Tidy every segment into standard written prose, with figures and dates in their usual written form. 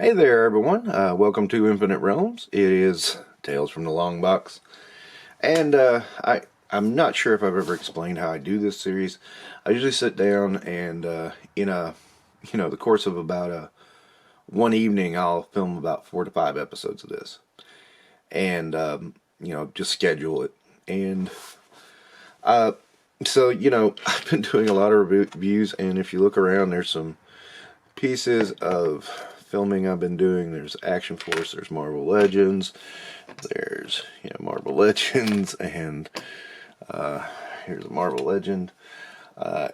Hey there, everyone. Welcome to Infinite Realms. It is Tales from the Longbox, and I'm not sure if I've ever explained how I do this series. I usually sit down and in the course of about one evening, I'll film about 4 to 5 episodes of this, and just schedule it. And so I've been doing a lot of reviews, and if you look around, there's some pieces of filming I've been doing. There's Action Force, there's Marvel Legends, there's Marvel Legends, and here's a Marvel Legend.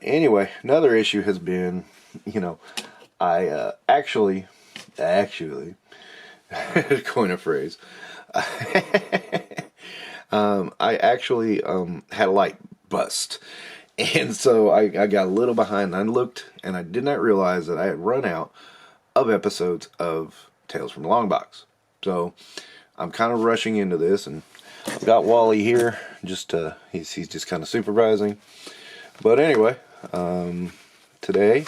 Anyway, another issue has been, I actually coin a phrase. I actually had a light bust. And so I got a little behind. I looked and I did not realize that I had run out of episodes of Tales from the Longbox. So I'm kind of rushing into this, and I've got Wally here. He's just kind of supervising. But anyway, today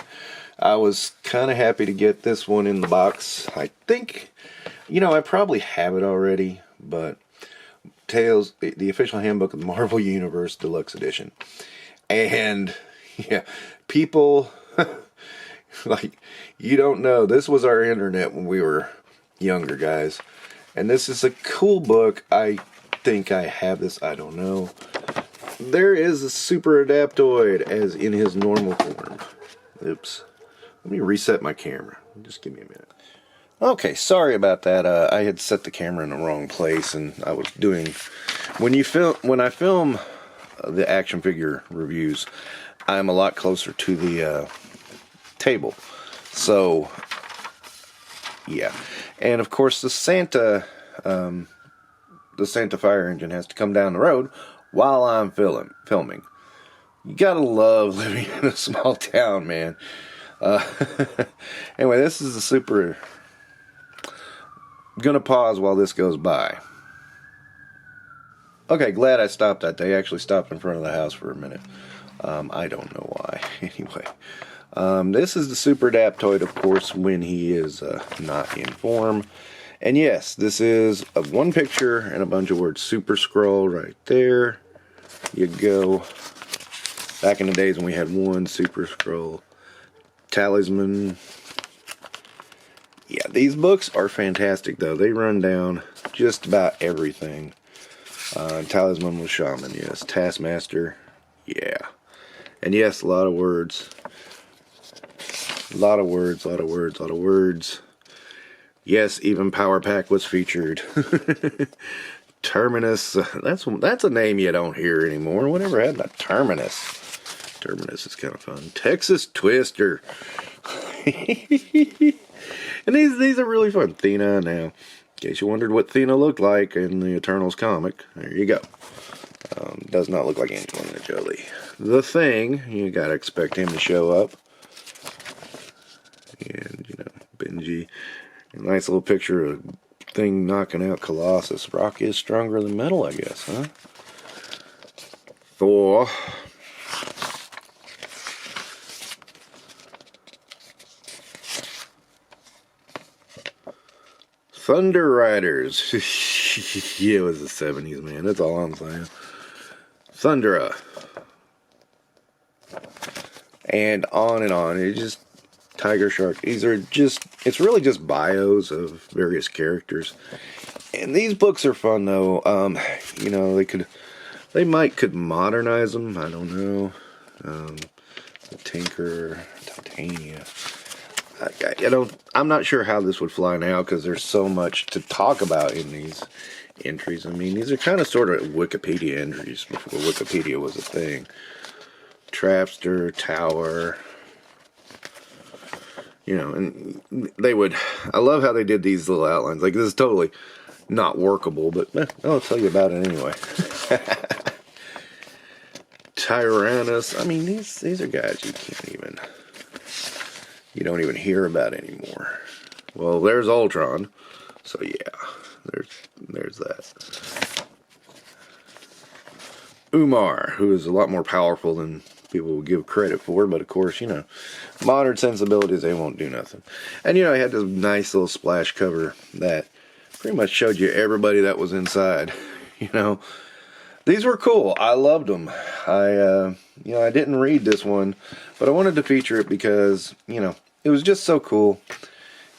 I was kind of happy to get this one in the box. I think, I probably have it already, but Tales, the official handbook of the Marvel Universe Deluxe Edition. And yeah, people like, you don't know, this was our internet when we were younger, guys. And this is a cool book. I think I have this, I don't know. There is a super adaptoid as in his normal form. Oops. Let me reset my camera. Just give me a minute. Okay, sorry about that. I had set the camera in the wrong place, and I was doing when I film the action figure reviews, I'm a lot closer to the table. So yeah, and of course the Santa fire engine has to come down the road while I'm filming. You gotta love living in a small town, man. Anyway, this is a super. I'm gonna pause while this goes by. Okay, glad I stopped that. They actually stopped in front of the house for a minute. I don't know why. Anyway, this is the Super Adaptoid, of course, when he is not in form. And yes, this is one picture and a bunch of words. Super Scroll right there. You go. Back in the days when we had one Super Scroll. Talisman. Yeah, these books are fantastic, though. They run down just about everything. Talisman with Shaman, yes. Taskmaster, yeah. And yes, a lot of words. A lot of words. Yes, even Power Pack was featured. Terminus, that's a name you don't hear anymore. Whatever happened to Terminus? Terminus is kind of fun. Texas Twister. And these are really fun. Thena, now, in case you wondered what Thena looked like in the Eternals comic, there you go. Does not look like Angelina Jolie. The Thing, you gotta expect him to show up. And, Benji. A nice little picture of Thing knocking out Colossus. Rock is stronger than metal, I guess, huh? Thor. Thunder Riders. Yeah, it was the 70s, man. That's all I'm saying. Thundera. And on and on. It's just Tiger Shark. These are just, it's really just bios of various characters. And these books are fun, though. They could modernize them. I don't know. The Tinker, Titania. I'm not sure how this would fly now because there's so much to talk about in these entries. I mean, these are kind of sort of Wikipedia entries before Wikipedia was a thing. Trapster, Tower. And I love how they did these little outlines. Like, this is totally not workable, but I'll tell you about it anyway. Tyrannus. I mean, these are guys you don't even hear about anymore. Well, there's Ultron. So yeah, there's that. Umar, who is a lot more powerful than people will give credit for, but of course, you know, modern sensibilities, they won't do nothing. And, you know, I had this nice little splash cover that pretty much showed you everybody that was inside. You know, these were cool. I loved them. You know, I didn't read this one, but I wanted to feature it because, you know, it was just so cool.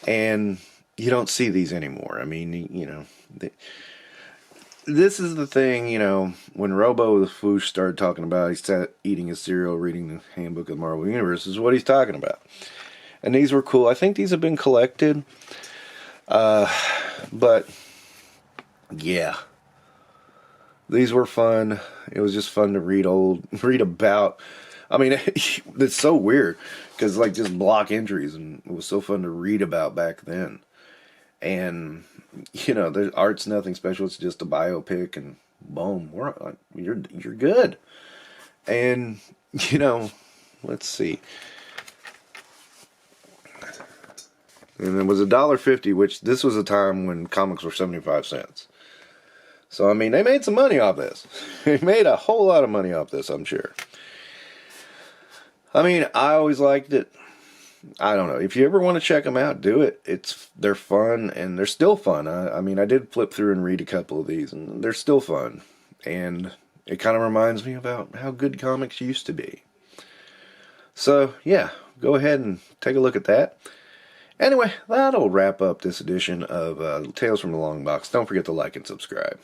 And you don't see these anymore. I mean, you know, this is the thing, you know, when Robo the Foosh started talking about, he sat eating his cereal, reading the Handbook of the Marvel Universe, is what he's talking about. And these were cool. I think these have been collected. But, yeah. These were fun. It was just fun to read about. I mean, it's so weird, because like just block entries, and it was so fun to read about back then. And, you know, the art's nothing special. It's just a biopic, and boom, you're good. And, you know, let's see. And it was $1.50, which this was a time when comics were 75 cents. So, I mean, they made some money off this. They made a whole lot of money off this, I'm sure. I mean, I always liked it. I don't know. If you ever want to check them out, do it. They're fun, and they're still fun. I mean, I did flip through and read a couple of these, and they're still fun. And it kind of reminds me about how good comics used to be. So, yeah, go ahead and take a look at that. Anyway, that'll wrap up this edition of Tales from the Longbox. Don't forget to like and subscribe.